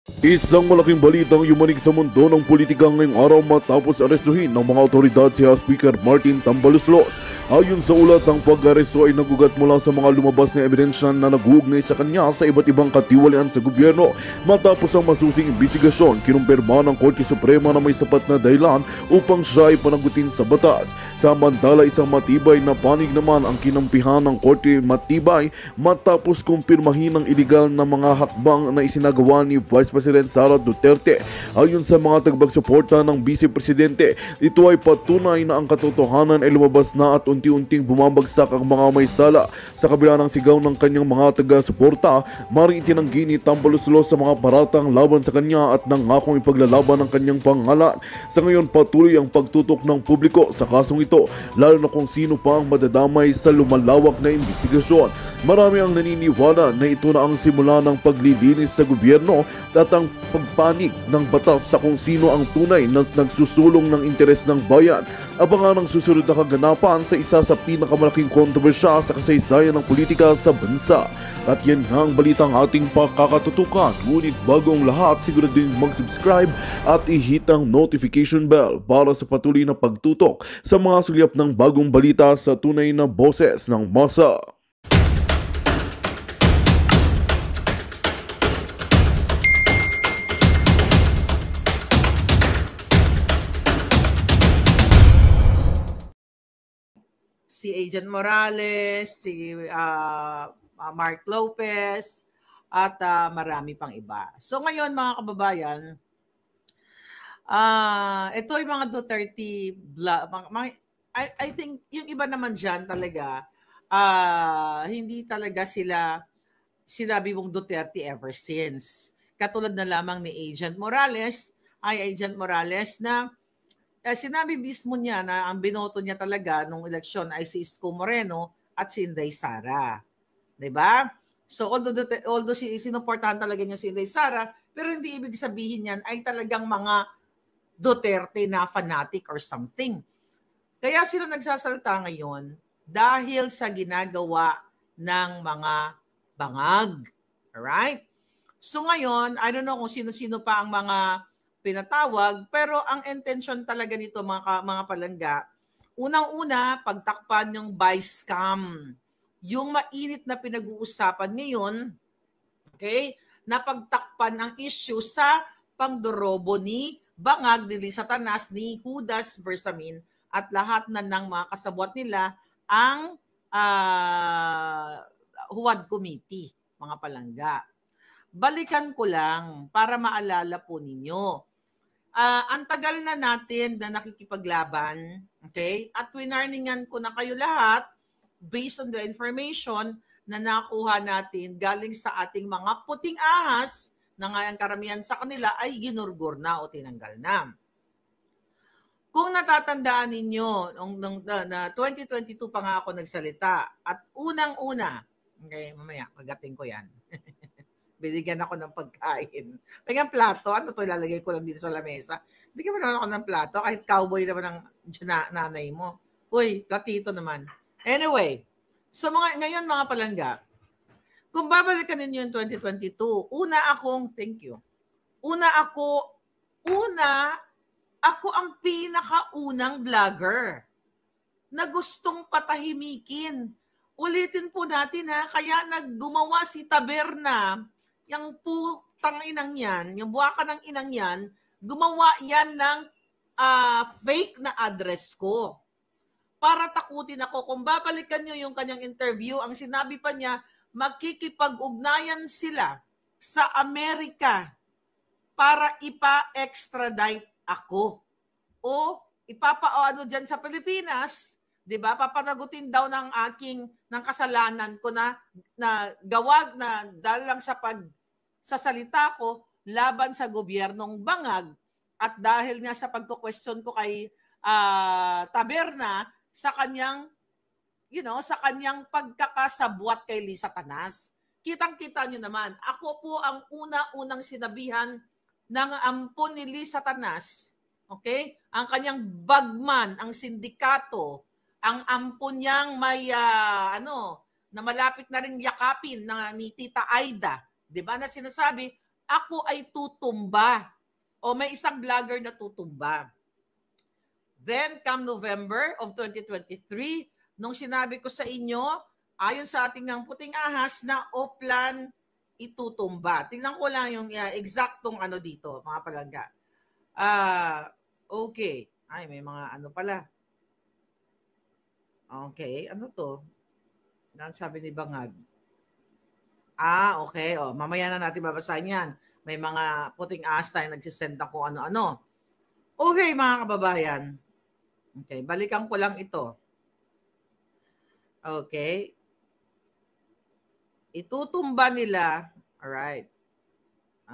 Isang malaking balitang yumanig sa mundo ng politika ngayong araw matapos arestuhin ng mga otoridad si House Speaker Martin Tambaluslos. Ayon sa ulat, ang pag-aresto ay nagugat mula sa mga lumabas na ebidensya na nag-uugnay sa kanya sa iba't ibang katiwalian sa gobyerno. Matapos ang masusing imbestigasyon, kinumpirma ng Korte Suprema na may sapat na dahilan upang siya ay panagutin sa batas. Samantala, isang matibay na panig naman ang kinampihan ng Korte Matibay matapos kumpirmahin ang iligal na mga hakbang na isinagawa ni Vice President Sara Duterte. Ayon sa mga tagbagsuporta ng Vice Presidente, ito ay patunay na ang katotohanan ay lumabas na at unti-unting bumabagsak ang mga may sala. Sa kabila ng sigaw ng kanyang mga taga-suporta, maring itinanggi ni Tambaluslos sa mga paratang laban sa kanya at nangakong ipaglalaban ang kanyang pangalan. Sa ngayon, patuloy ang pagtutok ng publiko sa kasong ito, lalo na kung sino pa ang madadamay sa lumalawak na imbestigasyon. Marami ang naniniwala na ito na ang simula ng paglilinis sa gobyerno at ang pagpanig ng batas sa kung sino ang tunay na nagsusulong ng interes ng bayan. Abangan ang susunod na kaganapan sa isa sa pinakamalaking kontrobersya sa kasaysayan ng politika sa bansa. At yan nga ang balitang ating pakakatutukan. Ngunit bago ang lahat, siguraduhin mag-subscribe at i-hit ang notification bell para sa patuloy na pagtutok sa mga sulyap ng bagong balita sa tunay na boses ng masa. Si Agent Morales, si Mark Lopez, at marami pang iba. So ngayon mga kababayan, ito yung mga Duterte, I think yung iba naman dyan talaga, hindi talaga sila sinabi mong Duterte ever since. Katulad na lamang ni Agent Morales na sinabi mismo niya na ang binoto niya talaga nung eleksyon ay si Isko Moreno at si Inday Sara. 'Di ba? So although sinuportahan talaga niya si Inday Sara, pero hindi ibig sabihin niyan ay talagang mga Duterte na fanatic or something. Kaya sila nagsasalta ngayon dahil sa ginagawa ng mga bangag. Alright? So ngayon, I don't know kung sino-sino pa ang mga pinatawag, pero ang intention talaga nito mga palangga, unang-una, pagtakpan yung vice scam. Yung mainit na pinag-uusapan ngayon, okay, na pagtakpan ang issue sa pangdorobo ni Bangag, ni Satanas, ni Judas Bersamin, at lahat na ng mga kasabwat nila ang Huwad Committee, mga palangga. Balikan ko lang para maalala po ninyo. Ang tagal na natin na nakikipaglaban, okay? At winarningan ko na kayo lahat based on the information na nakuha natin galing sa ating mga puting ahas na nga ang karamihan sa kanila ay ginurgur na o tinanggal na. Kung natatandaan ninyo, na 2022 pa nga ako nagsalita at unang-una, okay, mamaya, pagating ko yan. Binigyan ako ng pagkain. Bigyan plato, ano to, ilalagay ko lang dito sa lamesa. Bigyan mo naman ako ng plato, kahit cowboy naman ang nanay mo. Uy, platito naman. Anyway, so ngayon mga palangga, kung babalikan ninyo yung 2022, ako ang pinakaunang vlogger na gustong patahimikin. Ulitin po natin kaya naggumawa si Taberna, yung putang inang yan, yung buwaka ng inang yan, gumawa yan ng fake na address ko. Para takutin ako. Kung babalikan nyo yung kanyang interview, ang sinabi pa niya, makikipag-ugnayan sila sa Amerika para ipa-extradite ako. O ipapaano dyan sa Pilipinas, 'di ba? Papanagutin daw ng kasalanan ko na gawag na dahil lang sa salita ko laban sa gobyernong Bangag at dahil nga sa pagko-question ko kay Taberna sa kanyang sa kanyang pagkakasabwat kay Lisa Tanas. Kitang-kita nyo naman, ako po ang una-unang sinabihan ng ampon ni Lisa Tanas, okay? Ang kanyang bagman, ang sindikato, ang ampon niyang may na malapit na rin yakapin ni Tita Aida, 'di ba, na sinasabi, ako ay tutumba. O may isang vlogger na tutumba. Then, come November of 2023, nung sinabi ko sa inyo, ayon sa ating ng puting ahas na Oplan itutumba. Tingnan ko lang yung eksaktong ano dito, mga palangga. Okay. Ay, may mga ano pala. Okay, ano to? Sabi ni Bangag. Okay. Mamaya na natin babasahin yan. May mga puting ahas tayo nagsisend na kung ano-ano. Okay, mga kababayan. Okay, balikan ko lang ito. Okay. Itutumba nila. Alright.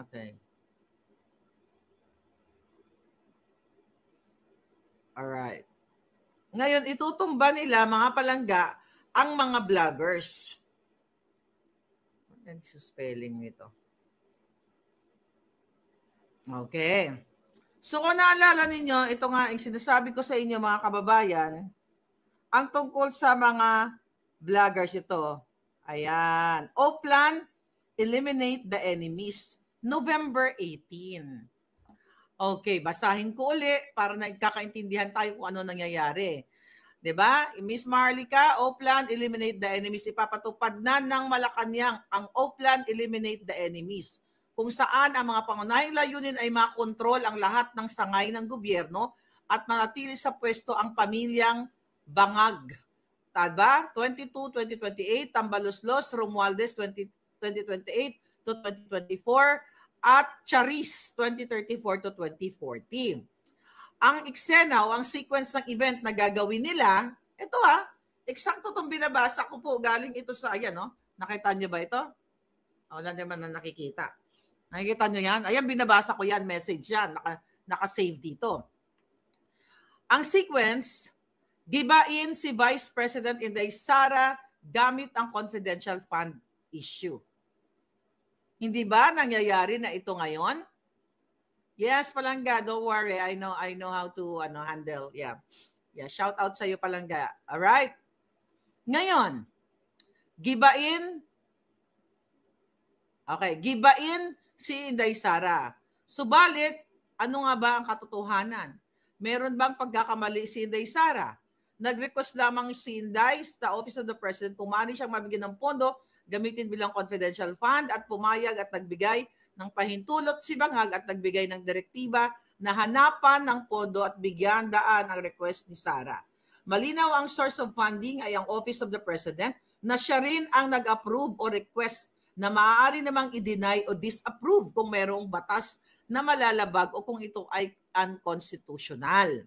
Okay. Alright. Ngayon, itutumba nila, mga palangga, ang mga vloggers. Ano sa spelling nito? Okay. So kung naalala ninyo, ito nga ang sinasabi ko sa inyo mga kababayan, ang tungkol sa mga vloggers ito. Ayan. Oplan, eliminate the enemies. November 18. Okay, basahin ko uli para nagkakaintindihan tayo kung ano nangyayari. 'Di ba? Miss Marlica, Oplan, eliminate the enemies. Ipapatupad na ng Malacanang ang Oplan, eliminate the enemies, kung saan ang mga pangunahing layunin ay makontrol ang lahat ng sangay ng gobyerno at manatili sa pwesto ang pamilyang Bangag. Taba? 2028, Tambaloslos, Romualdez, 2028 to 2024, at Charis, 2034 to 2040. Ang eksena o ang sequence ng event na gagawin nila, ito eksakto itong binabasa ko po, galing ito sa, ayan, no? Nakita nyo ba ito? Wala naman na nakikita. Nakikita nyo yan? Ayan, binabasa ko yan, message yan, naka-save dito. Ang sequence, gibain si Vice President Inday Sara gamit ang confidential fund issue. Hindi ba nangyayari na ito ngayon? Yes, Palangga, don't worry. I know how to handle. Yeah, shout out sa iyo, Palangga. All right. Ngayon, gibain. Okay, gibain si Inday Sara. Subalit, ano nga ba ang katotohanan? Meron bang pagkakamali si Inday Sara? Nag-request lamang si Inday sa Office of the President kung maaari siyang mabigyan ng pondo, gamitin bilang confidential fund, at pumayag at nagbigay ng pahintulot si Bangag at nagbigay ng direktiba na hanapan ng pondo at bigyan daan ang request ni Sara. Malinaw ang source of funding ay ang Office of the President na siya rin ang nag-approve o request na maaari namang i-deny o disapprove kung mayroong batas na malalabag o kung ito ay unconstitutional.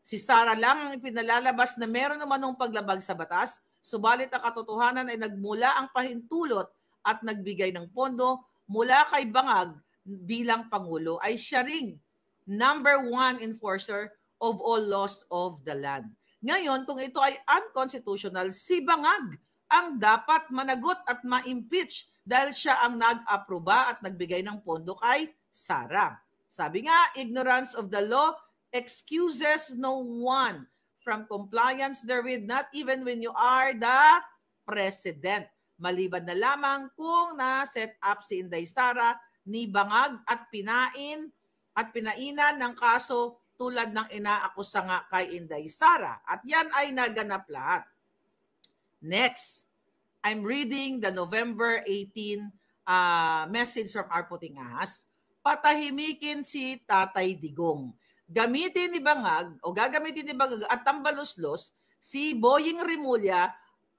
Si Sara lang ang ipinalalabas na meron namanong paglabag sa batas, subalit ang katotohanan ay nagmula ang pahintulot at nagbigay ng pondo mula kay Bangag bilang Pangulo ay siya ring number 1 enforcer of all laws of the land. Ngayon, kung ito ay unconstitutional, si Bangag ang dapat managot at ma-impeach dahil siya ang nag-aproba at nagbigay ng pondo kay Sara. Sabi nga, ignorance of the law excuses no one from compliance therewith, not even when you are the president. Maliban na lamang kung na-set up si Inday Sara ni Bangag at pinainan ng kaso tulad ng inaakusa nga kay Inday Sara. At yan ay naganap lahat. Next, I'm reading the November 18 message from our puting ahas. Patahimikin si Tatay Digong. Gagamitin ni Bangag at Tambaloslos si Boying Rimulya.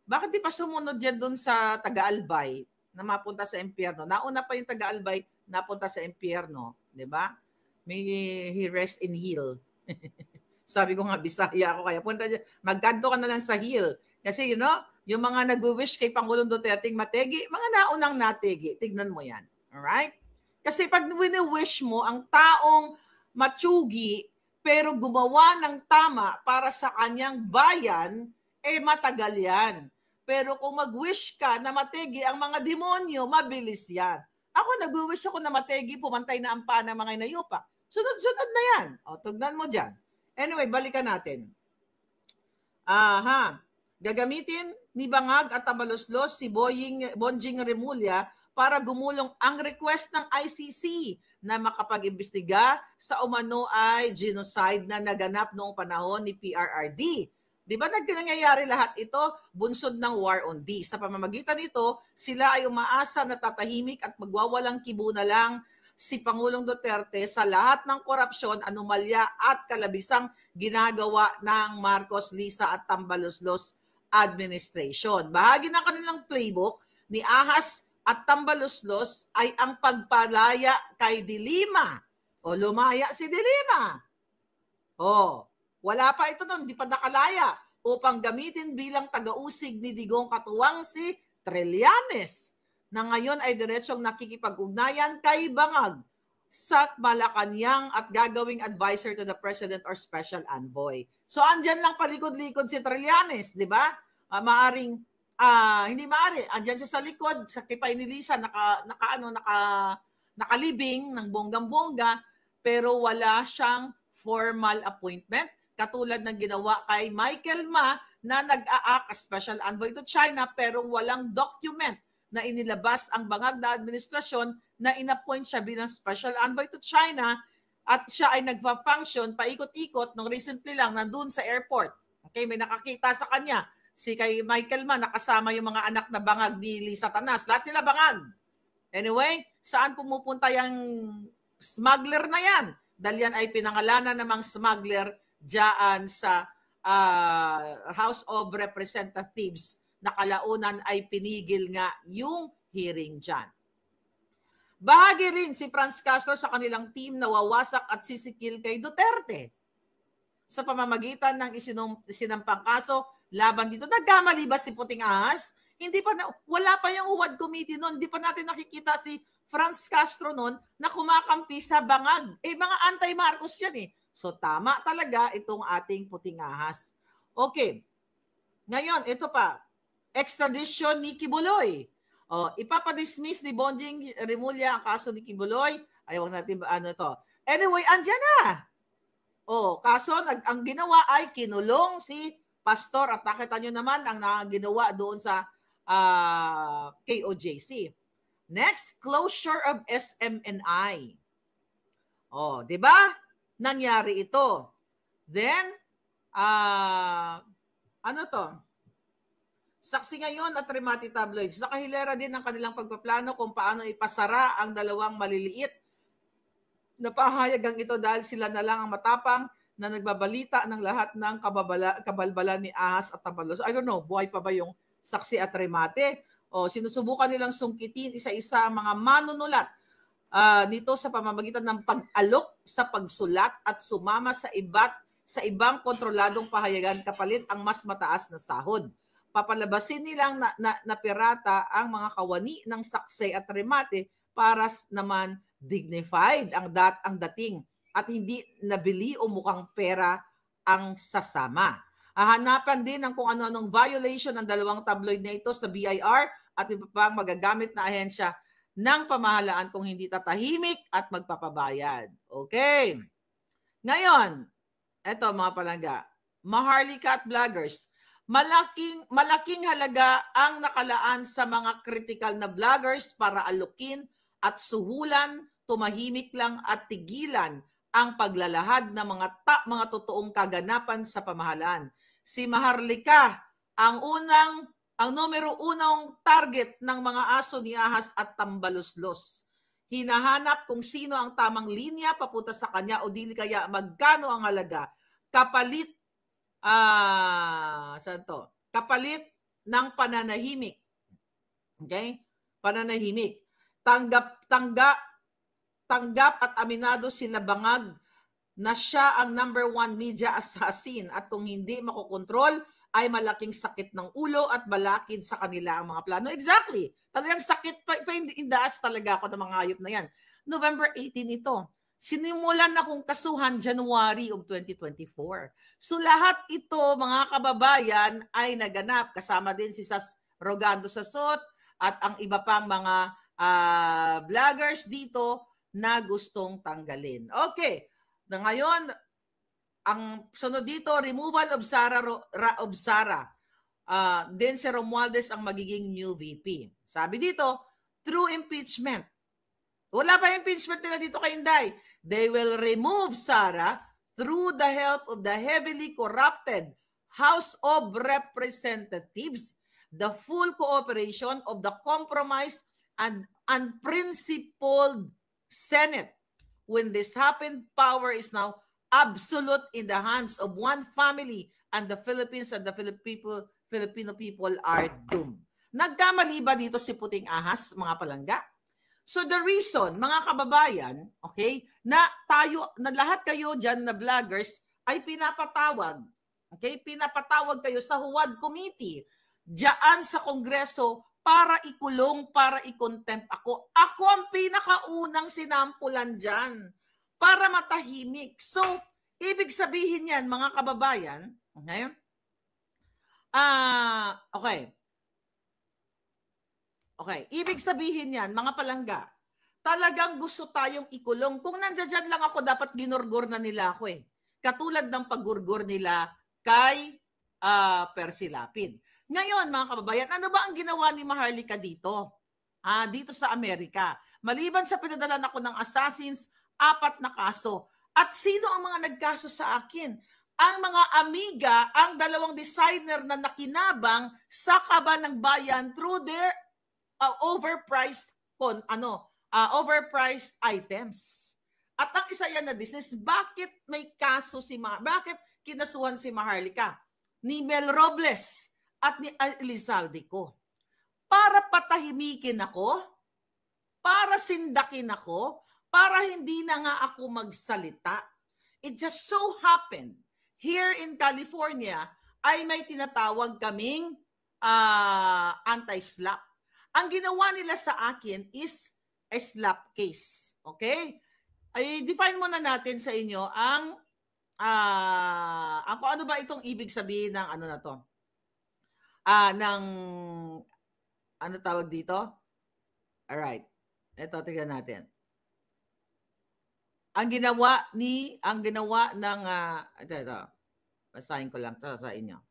Bakit di pa sumunod yan doon sa Taga-Albay na mapunta sa impyerno? Nauna pa yung Taga-Albay napunta sa impyerno, di ba? May he rest in hill. Sabi ko nga, Bisaya ako kaya punta dyan. Magkanto ka na lang sa hill. Kasi yung mga nag-wish kay Pangulong Duterte mategi, mga naunang nategi. Tignan mo yan. Alright? Kasi pag wini-wish mo ang taong matsugi pero gumawa ng tama para sa kanyang bayan, matagal yan. Pero kung mag-wish ka na mategi ang mga demonyo, mabilis yan. Ako, nag-wish ako na mategi, pumantay na ang paa ng mga inayupa. Sunod-sunod na yan. Tugnan mo dyan. Anyway, balikan natin. Gagamitin ni Bangag at Tambaloslos si Bonjing Rimulya para gumulong ang request ng ICC na makapag-imbestiga sa umano ay genocide na naganap noong panahon ni PRRD. Di ba nangyayari lahat ito bunsod ng war on D? Sa pamamagitan nito, sila ay umaasa na tatahimik at magwawalang kibo na lang si Pangulong Duterte sa lahat ng korupsyon, anomalya at kalabisang ginagawa ng Marcos, Lisa at Tambaloslos administration. Bahagi ng kanilang playbook ni Ahas at Tambaloslos ay ang pagpalaya kay Dilima. O lumaya si Dilima. O, wala pa ito nun, di pa nakalaya upang gamitin bilang tagausig ni Digong katuwang si Trillanes na ngayon ay diretsong nakikipag-ugnayan kay Bangag sa Malacanang at gagawing advisor to the President or Special Envoy. So andyan lang palikod-likod si Trillanes, di ba? Hindi maaari, andyan siya sa likod, sa kipay ni Lisa, nakalibing ng bonggang-bongga, pero wala siyang formal appointment, katulad ng ginawa kay Michael Ma na nag-aak as Special Envoy to China pero walang document na inilabas ang Bangag na administrasyon na inappoint siya bilang Special Envoy to China at siya ay nagpa-function paikot-ikot nung recently lang nandun sa airport. Okay, may nakakita sa kanya. Si kay Michael Ma, nakasama yung mga anak na Bangag ni Lisa Tanas. Lahat sila Bangag. Anyway, saan pumupunta yung smuggler na yan? Dahil yan ay pinangalanan namang smuggler dyan sa House of Representatives na kalaunan ay pinigil nga yung hearing dyan. Bahagi rin si Franz Castro sa kanilang team na wawasak at sisikil kay Duterte sa pamamagitan ng isinampang kaso laban dito. Nagkamali ba si Puting Ahas? Wala pa yung Huwad Committee noon. Hindi pa natin nakikita si Franz Castro noon na kumakampi sa Bangag. Mga anti-Marcos yan eh. So tama talaga itong ating Puting Ahas. Okay. Ngayon, ito pa. Extradition ni Kibuloy. Ipapadismiss ni Bonjing Remulla ang kaso ni Kibuloy. Ay, wag natin to. Anyway, andyan na. Kaso ang ginawa ay kinulong si Pastor at nakita nyo naman ang ginawa doon sa KOJC. Next, closure of SMNI. Di ba? Nangyari ito. Then, saksi ngayon at Remati Tabloids. Nakahilera din ang kanilang pagpaplano kung paano ipasara ang dalawang maliliit na pahayagang ito dahil sila na lang ang matapang na nagbabalita ng lahat ng kabalbalan ni Ahas at Tambaloslos. I don't know, buhay pa ba yung saksi at Remate? Sinusubukan nilang sungkitin isa-isa ang mga manunulat nito sa pamamagitan ng pag-alok sa pagsulat at sumama sa ibang kontroladong pahayagan kapalit ang mas mataas na sahod. Papalabasin nilang na pirata ang mga kawani ng saksi at Remate para naman dignified ang dating at hindi nabili o mukhang pera ang sasama. Hahanapan din ng kung ano-anong violation ng dalawang tabloid na ito sa BIR at iba pang magagamit na ahensya ng pamahalaan kung hindi tatahimik at magpapabayad. Okay. Ngayon, eto mga palangga, Maharlika at vloggers, malaking halaga ang nakalaan sa mga critical na vloggers para alukin at suhulan, tumahimik lang at tigilan ang paglalahad ng mga totoong kaganapan sa pamahalaan. Si Maharlika ang numero unang target ng mga aso ni Ahas at Tambaloslos. Hinahanap kung sino ang tamang linya papunta sa kanya o dili kaya magkano ang halaga kapalit kapalit ng pananahimik. Okay? Pananahimik. Tanggap at aminado sila Bangag na siya ang #1 media assassin at kung hindi makokontrol ay malaking sakit ng ulo at balakid sa kanila ang mga plano. Exactly. Talagang sakit pa indaas talaga ako ng mga hayop na yan. November 18 ito. Sinimulan na kong kasuhan January of 2024. So lahat ito mga kababayan ay naganap. Kasama din si Sas Rogando Sasot at ang iba pang mga vloggers dito na gustong tanggalin. Okay. Na ngayon, ang sunod dito, removal of Sara. Then si Romualdez ang magiging new VP. Sabi dito, through impeachment. Wala pa impeachment nila dito kay Inday. They will remove Sara through the help of the heavily corrupted House of Representatives, the full cooperation of the compromised and unprincipled Senate. When this happened, power is now absolute in the hands of one family, and the Philippines and the Filipino people are doomed. Nagkamali ba dito si Puting Ahas, mga palangga? So the reason, mga kababayan, okay, na lahat kayo dyan na vloggers ay pinapatawag, okay, pinapatawag kayo sa Huwad Committee diyan sa Kongreso para ikulong, para i-contempt ako. Ako ang pinakaunang sinampulan dyan para matahimik. So, ibig sabihin yan, mga kababayan, okay? Okay. Okay, ibig sabihin yan, mga palangga, talagang gusto tayong ikulong. Kung nandiyan lang ako, dapat ginurgur na nila ako eh. Katulad ng paggurgur nila kay Percy Lapid. Ngayon, mga kababayan, ano ba ang ginawa ni Maharlika dito? Dito sa Amerika. Maliban sa pinadalan ako ng assassins, 4 na kaso. At sino ang mga nagkaso sa akin? Ang mga amiga, ang 2 designer na nakinabang sa Kaban ng Bayan through their overpriced overpriced items. At ang isa yan na business, bakit may kaso bakit kinasuhan si Maharlika ni Mel Robles at ni Elizalde ko? Para patahimikin ako, para sindakin ako, para hindi na nga ako magsalita. It just so happened, here in California, ay may tinatawag kaming anti-slap. Ang ginawa nila sa akin is a slap case. Okay? Ay define muna natin sa inyo ang ano ba itong ibig sabihin ng ano na to? Ng ano tawag dito? All right. Ito tingnan natin. Ang ginawa ng ito. Basahin ko lang to sa inyo.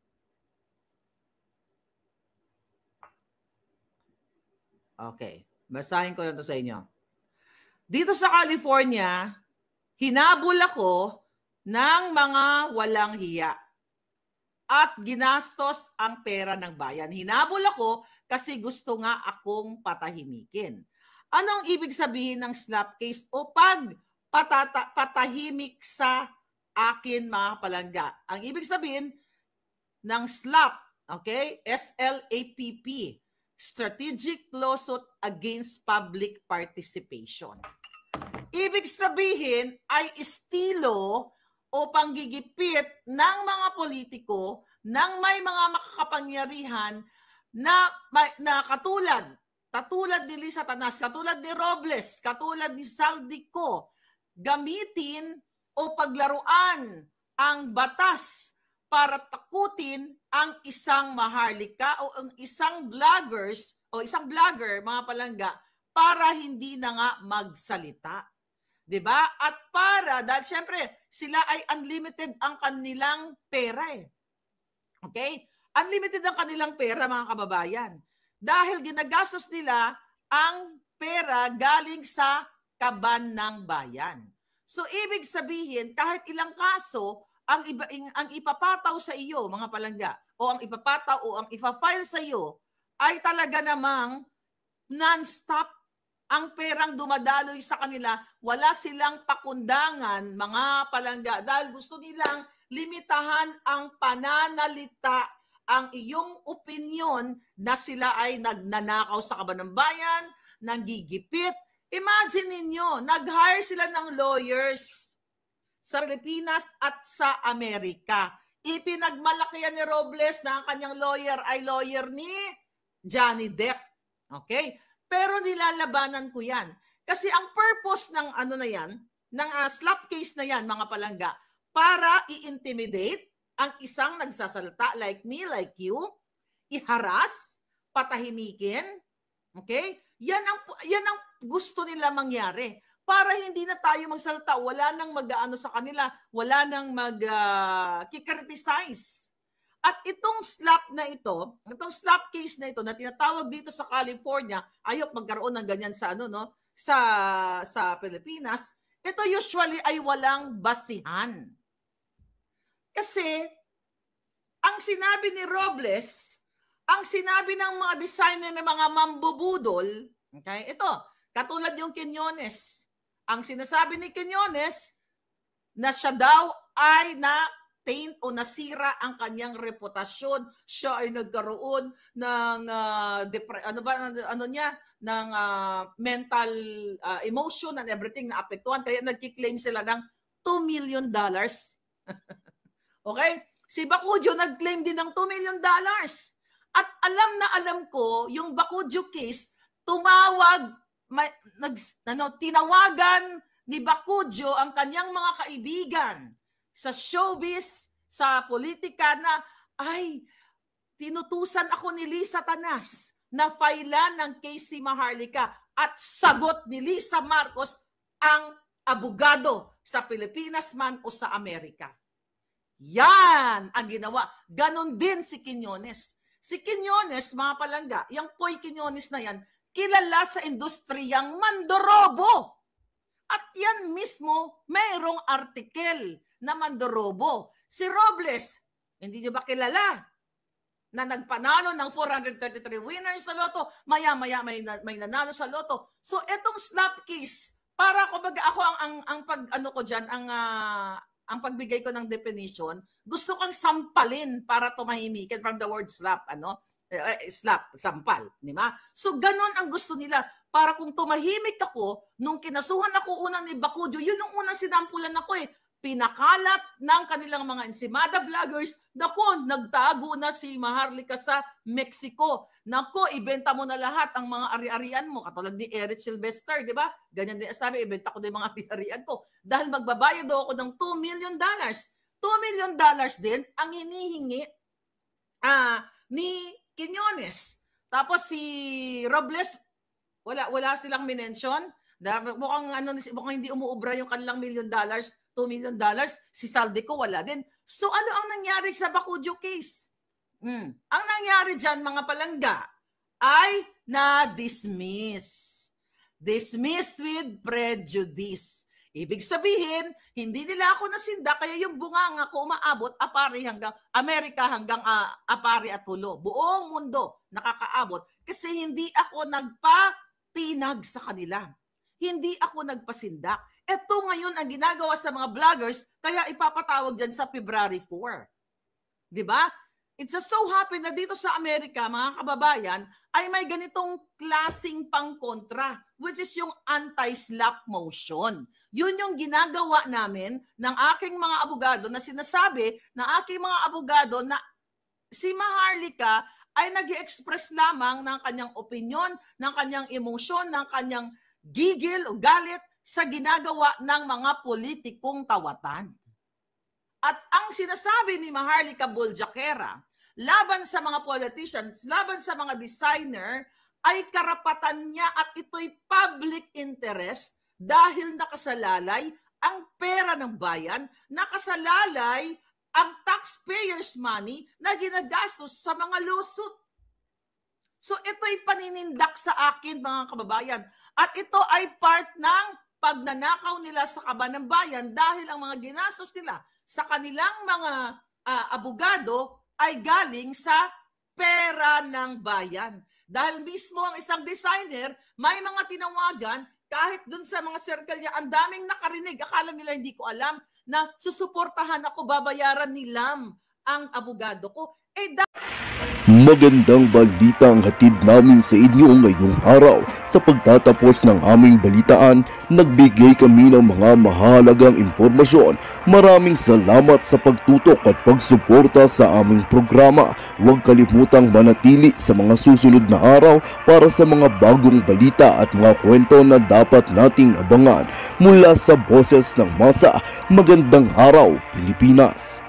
Okay. Basahin ko lang to sa inyo. Dito sa California, hinabol ako ng mga walang hiya at ginastos ang pera ng bayan. Hinabol ako kasi gusto nga akong patahimikin. Anong ibig sabihin ng slap case o patahimik sa akin, mga palangga? Ang ibig sabihin ng slap, okay? SLAPP. Strategic lawsuit against public participation. Ibig sabihin ay estilo o panggigipit ng mga politiko ng may mga makakapangyarihan na katulad ni Lisa Tanas, katulad ni Robles, katulad ni Saldico, gamitin o paglaruan ang batas para takutin ang isang Maharlika o ang isang vlogger, mga palangga, para hindi na nga magsalita. 'Di ba? At dahil syempre, sila ay unlimited ang kanilang pera eh. Okay? Unlimited ang kanilang pera, mga kababayan. Dahil ginagastos nila ang pera galing sa Kaban ng Bayan. So, ibig sabihin, kahit ilang kaso, ang ipapataw sa iyo, mga palangga, o ang ipapataw o ang ipa-file sa iyo ay talaga namang non-stop ang perang dumadaloy sa kanila. Wala silang pakundangan, mga palangga, dahil gusto nilang limitahan ang pananalita, ang iyong opinyon na sila ay nagnanakaw sa Kaban ng Bayan, nanggigipit. Imagine ninyo, nag-hire sila ng lawyers sa Pilipinas at sa Amerika. Ipinagmalakihan ni Robles na ang kanyang lawyer ay lawyer ni Johnny Depp. Okay? Pero nilalabanan ko yan. Kasi ang purpose ng ng slap case na yan, mga palangga, para i-intimidate ang isang nagsasalita like me, like you, iharas, patahimikin, okay? Yan ang gusto nila mangyari. Para hindi na tayo magsalita, wala nang mag-aano sa kanila, wala nang mag-kikriticize. At itong slap case na ito na tinatawag dito sa California, ayok magkaroon ng ganyan sa sa Pilipinas, ito usually ay walang basihan. Kasi ang sinabi ni Robles, ang sinabi ng mga designer ng mga mambubudol, okay? Ito, katulad yung Quiñones. Ang sinasabi ni Quiñones na siya daw ay na-taint o nasira ang kanyang reputasyon. Siya ay nagkaroon ng mental emotion and everything na apektuhan. Kaya nagki-claim sila ng $2 million. Okay? Si Bacudio nag-claim din ng $2 million. At alam ko, yung Bacudio case, tinawagan ni Bacudio ang kanyang mga kaibigan sa showbiz, sa politika na, ay, tinutusan ako ni Lisa Tanas na failan ng case si Maharlika at sagot ni Lisa Marcos ang abogado sa Pilipinas man o sa Amerika. Yan ang ginawa. Ganon din si Quiñones. Si Quiñones, mga palangga, yung Poy Quiñones na yan, kilala sa industriyang mandorobo. At yan mismo, mayroong artikel na mandorobo. Si Robles, hindi niyo ba kilala? Na nagpanalo ng 433 winners sa loto, maya-maya may nanalo sa loto. So etong slap case, para kumbaga ako ang pagbigay ko ng definition, gusto kang sampalin para tumahimikin from the word slap, slap, sampal, di ba? So ganun ang gusto nila. Para kung tumahimik ako, nung kinasuhan ako unang ni Bacudio, yun yung unang sinampulan ako pinakalat ng kanilang mga ensimada vloggers, nako, nagtago na si Maharlika sa Mexico. Nako, ibenta mo na lahat ang mga ari-arian mo. Katulad ni Eric Sylvester, di ba? Ganyan din sabi, ibenta ko din mga ari-arian ko. Dahil magbabayad ako ng $2 million. $2 million din ang hinihingi ni Quiñones. Tapos si Robles, wala silang minention. Mukhang hindi umuubra yung kanilang $1 million, $2 million. Si Saldico wala din. So ano ang nangyari sa Bacudio case? Ang nangyari dyan, mga palangga, ay na-dismiss. Dismissed with prejudice. Ibig sabihin, hindi nila ako nasinda, kaya yung bunganga ko umaabot apari hanggang Amerika, hanggang apari at hulo. Buong mundo nakakaabot kasi hindi ako nagpatinag sa kanila. Hindi ako nagpasindak. Ito ngayon ang ginagawa sa mga vloggers, kaya ipapatawag dyan sa February 4. Diba? It's just so happy na dito sa Amerika, mga kababayan, ay may ganitong klaseng pangkontra, which is yung anti-slap motion. Yun yung ginagawa namin ng aking mga abogado na sinasabi ng aking mga abogado na si Maharlika ay nag-i-express lamang ng kanyang opinion, ng kanyang emosyon, ng kanyang gigil o galit sa ginagawa ng mga politikong tawatan. At ang sinasabi ni Maharlika Boljaquera laban sa mga politicians, laban sa mga designer, ay karapatan niya at ito'y public interest dahil nakasalalay ang pera ng bayan, nakasalalay ang taxpayers' money na ginagastos sa mga lawsuit. So ito'y paninindak sa akin, mga kababayan. At ito ay part ng pagnanakaw nila sa kaban ng bayan dahil ang mga ginastos nila sa kanilang mga abogado ay galing sa pera ng bayan. Dahil mismo ang isang designer, may mga tinawagan, kahit dun sa mga circle niya, ang daming nakarinig. Akala nila hindi ko alam na susuportahan ako, babayaran ni Lam ang abogado ko. Magandang balita ang hatid namin sa inyo ngayong araw. Sa pagtatapos ng aming balitaan, nagbigay kami ng mga mahalagang impormasyon. Maraming salamat sa pagtutok at pagsuporta sa aming programa. Huwag kalimutang manatili sa mga susunod na araw para sa mga bagong balita at mga kwento na dapat nating abangan. Mula sa Boses ng Masa, magandang araw, Pilipinas!